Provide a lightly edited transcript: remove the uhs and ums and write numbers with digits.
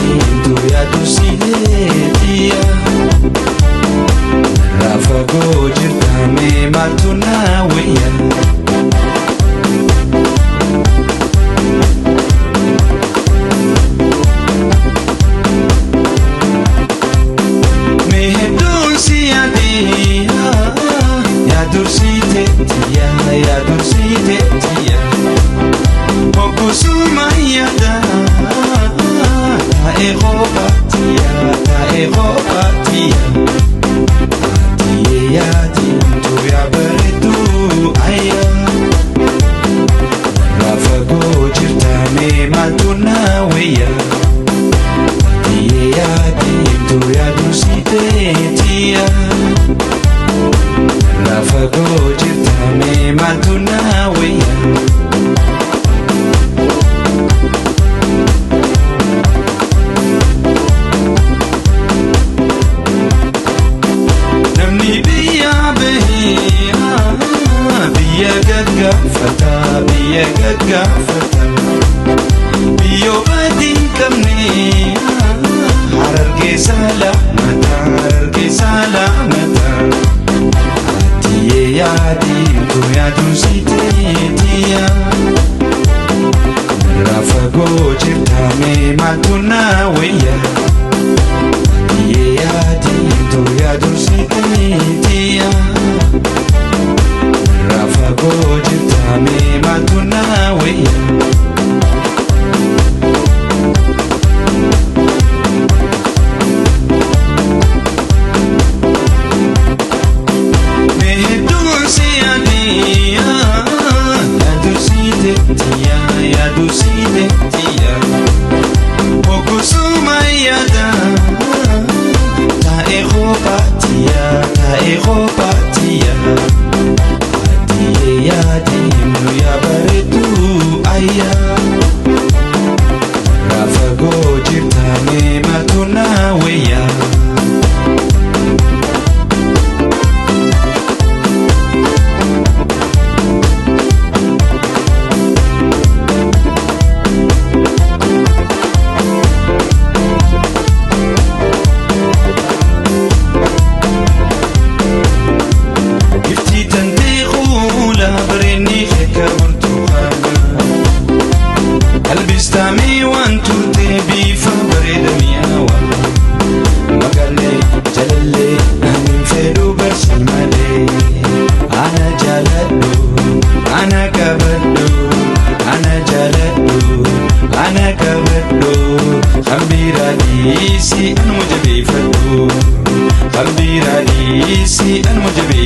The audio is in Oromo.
diimtuu yaadu sileetiya Rafagoo jirta mee maaltu na wayya Rafagoo jirta mee maaltu na wayya Namni biyya bahee biyya gaggaafata Biyyoo badii hin qabne Harargee Salaamataa diimtuu yaadu sileetiya Rafagoo jirta mee maaltu na wayya diimtuu yaadu sileetiya Rafagoo jirta mee maaltu na wayya Rafagoo jirta mee maaltu na wayya Albistami wantu tebi fabreda miyawa Magalle jalalle anin fedu bersimale Ana jaladdu ana kabaddu ana jaladdu ana kabaddu Khambira diisi an mujabifaddu Khambira diisi an mujabifaddu